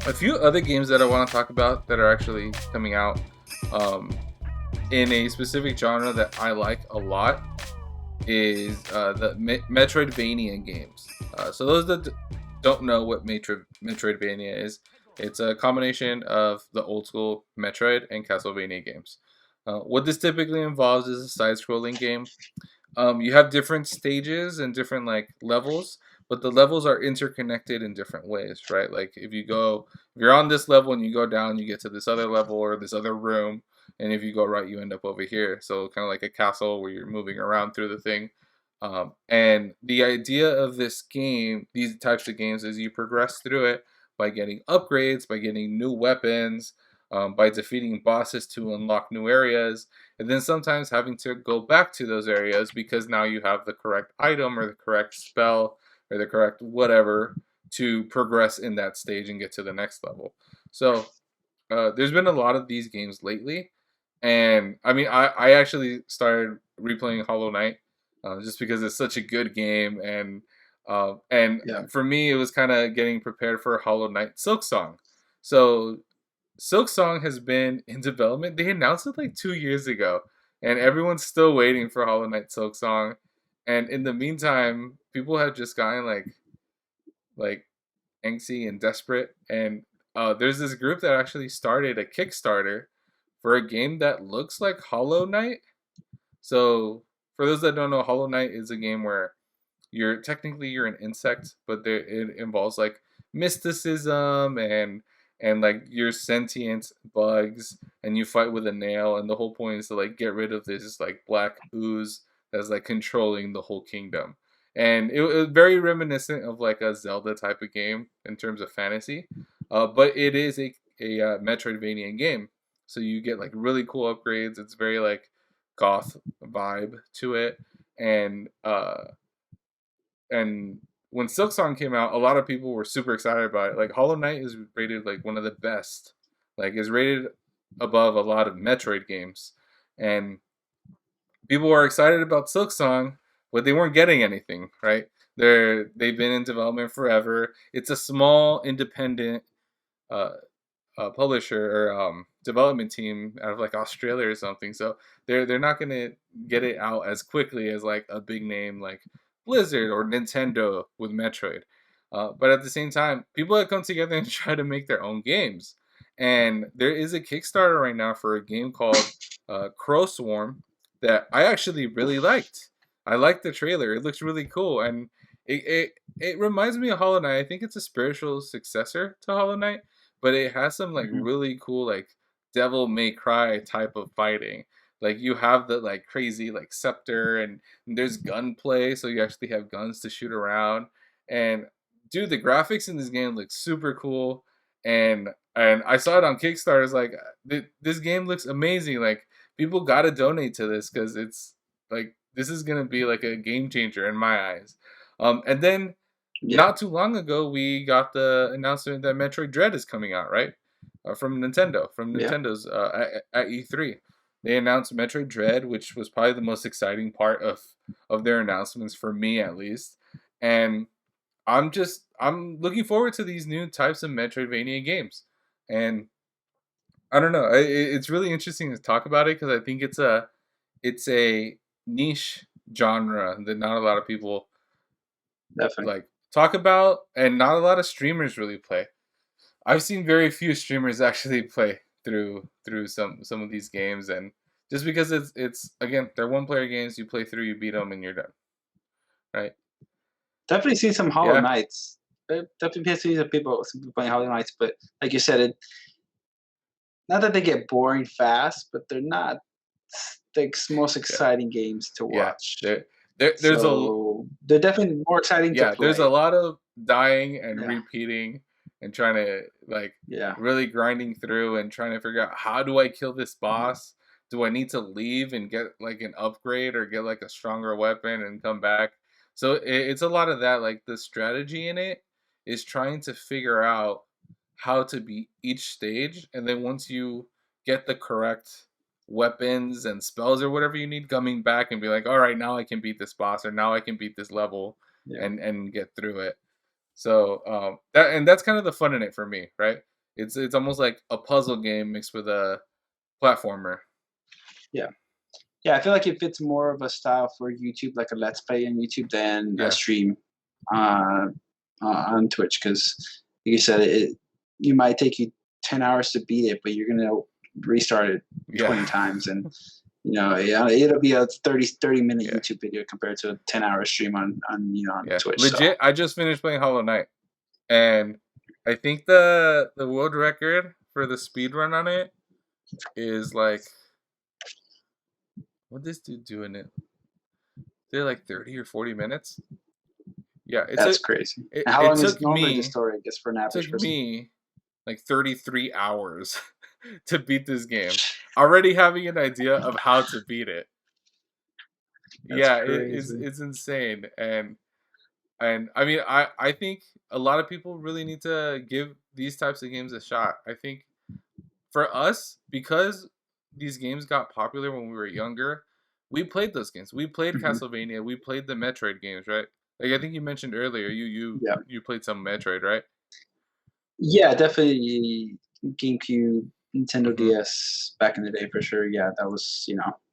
A few other games that I want to talk about that are actually coming out um, in a specific genre that I like a lot is the Metroidvania games. So those that don't know what Metroidvania is, it's a combination of the old school Metroid and Castlevania games. What this typically involves is a side-scrolling game. You have different stages and different like levels, but the levels are interconnected in different ways, right? Like if you're on this level and you go down, you get to this other level or this other room, and if you go right, you end up over here. So kind of like a castle where you're moving around through the thing. And the idea of this game, these types of games, is you progress through it by getting upgrades, by getting new weapons, by defeating bosses to unlock new areas, and then sometimes having to go back to those areas because now you have the correct item or the correct spell or the correct whatever to progress in that stage and get to the next level. So there's been a lot of these games lately, and I mean I actually started replaying Hollow Knight just because it's such a good game, and Yeah. for me it was kind of getting prepared for Hollow Knight Silk Song. So Silk Song has been in development. They announced it like 2 years ago, and everyone's still waiting for Hollow Knight Silk Song. And in the meantime, people have just gotten like angsty and desperate. And there's this group that actually started a Kickstarter for a game that looks like Hollow Knight. So for those that don't know, Hollow Knight is a game where you're an insect, but it involves like mysticism and like you're sentient bugs and you fight with a nail, and the whole point is to like get rid of this like black ooze that's like controlling the whole kingdom. And it was very reminiscent of like a Zelda type of game in terms of fantasy, but it is a Metroidvania game. So you get like really cool upgrades. It's very like goth vibe to it, and and when Silksong came out, a lot of people were super excited about it. Like Hollow Knight is rated like one of the best, like is rated above a lot of Metroid games, and people were excited about Silksong, but they weren't getting anything. Right? They've been in development forever. It's a small independent uh, publisher or development team out of like Australia or something. So they're not gonna get it out as quickly as like a big name like Blizzard or Nintendo with Metroid. But at the same time, people have come together and try to make their own games. And there is a Kickstarter right now for a game called Crow Swarm that I actually really liked. I liked the trailer. It looks really cool, and it reminds me of Hollow Knight. I think it's a spiritual successor to Hollow Knight, but it has some like Hmm. really cool like devil may cry type of fighting. Like you have the like crazy like scepter, and there's gunplay, so you actually have guns to shoot around. And dude, the graphics in this game look super cool. And I saw it on Kickstarter. It's like this game looks amazing. Like people gotta donate to this because it's like this is gonna be like a game changer in my eyes. And then Yeah. not too long ago, we got the announcement that Metroid Dread is coming out, right? From Nintendo, from Yeah. Nintendo's at E3. They announced Metroid Dread, which was probably the most exciting part of their announcements for me, at least. And I'm looking forward to these new types of Metroidvania games. And I don't know, it's really interesting to talk about it because I think it's a niche genre that not a lot of people Definitely. like talk about, and not a lot of streamers really play. I've seen very few streamers actually play through some of these games, and just because it's again they're one player games, you play through, you beat them, and you're done, right? Definitely seen some Hollow Yeah, Knights. Definitely seen some people playing Hollow Knights, but like you said, not that they get boring fast, but they're not the most yeah, exciting games to yeah. watch. There's a So they're definitely more exciting to yeah, there's a play. lot of dying and Yeah. repeating and trying to like Yeah. really grinding through and trying to figure out how do I kill this Mhm. boss? Do I need to leave and get like an upgrade or get like a stronger weapon and come back? So it's a lot of that. Like the strategy in it is trying to figure out how to beat each stage, and then once you get the correct weapons and spells or whatever you need, coming back and be like, all right, now I can beat this boss or now I can beat this level Yeah. and get through it. So that's kind of the fun in it for me, right? It's almost like a puzzle game mixed with a platformer. Yeah. Yeah, I feel like it fits more of a style for YouTube, like a let's play on YouTube than a Yeah, stream uh, on Twitch. Because, like you said, you might take you 10 hours to beat it, but you're gonna restart it yeah, 20 times, and yeah, it'll be a 30 minute yeah, YouTube video compared to a 10-hour stream on yeah. Twitch. So Legit, I just finished playing Hollow Knight, and I think the world record for the speed run on it is like, what this dude do in it? Did it like 30 or 40 minutes? Yeah, that's crazy. it, And how it long is took normally the me story, I guess, for an average took person? me like 33 hours to beat this game. Already having an idea of how to beat it. That's Yeah, crazy. it's insane. And I mean I think a lot of people really need to give these types of games a shot. I think for us, because these games got popular when we were younger, we played those games. We played Hmm. Castlevania, we played the Metroid games, right? Like I think you mentioned earlier, Yeah. you played some Metroid, right? Yeah, definitely GameCube, Nintendo Mm-hmm. DS back in the day for sure. Yeah, that was,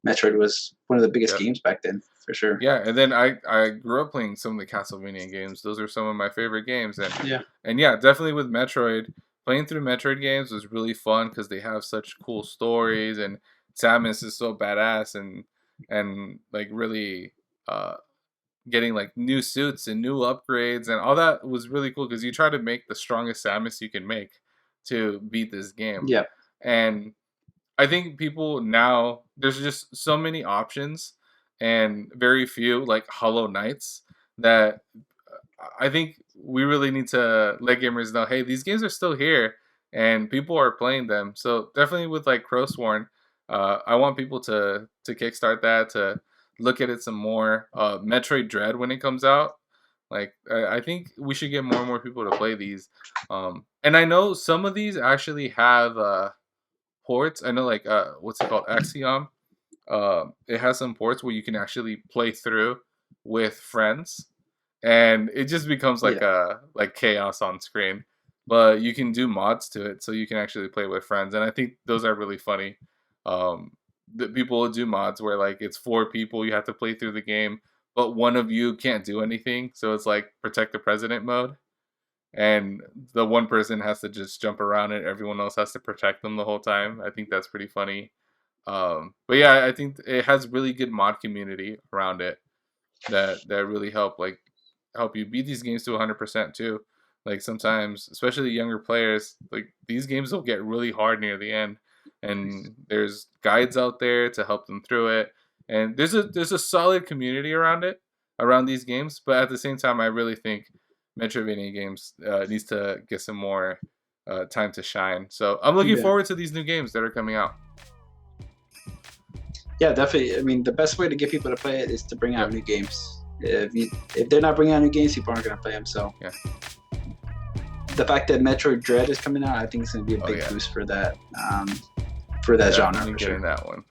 Metroid was one of the biggest Yep. games back then for sure. Yeah, and then I grew up playing some of the Castlevania games. Those are some of my favorite games, Yeah. and yeah, definitely with Metroid, playing through Metroid games was really fun because they have such cool stories, and Samus is so badass, and like really uh getting like new suits and new upgrades and all that was really cool because you try to make the strongest Samus you can make to beat this game, Yeah. and I think people now there's just so many options and very few like Hollow Knights that I think we really need to let gamers know, hey, these games are still here and people are playing them. So definitely with like Crowsworn, I want people to kickstart that, to look at it some more. Metroid Dread when it comes out, like I think we should get more and more people to play these. And I know some of these actually have ports. I know like what's it called, Axiom. It has some ports where you can actually play through with friends, and it just becomes Yeah. like chaos on screen. But you can do mods to it, so you can actually play with friends, and I think those are really funny. Um, that people will do mods where like it's four people, you have to play through the game, but one of you can't do anything, so it's like protect the president mode, and the one person has to just jump around and everyone else has to protect them the whole time. I think that's pretty funny. But yeah, I think it has really good mod community around it that really help you beat these games to 100% too. Like sometimes, especially younger players, like these games will get really hard near the end, and there's guides out there to help them through it. And there's a solid community around it, around these games. But at the same time, I really think Metroidvania games needs to get some more time to shine. So I'm looking Yeah. forward to these new games that are coming out. Yeah, definitely. I mean, the best way to get people to play it is to bring out Yep. new games. If they're not bringing out new games, people aren't going to play them. So Yeah. the fact that Metroid Dread is coming out, I think it's going to be a Oh big yeah. boost for that genre Definitely for getting sure. that one.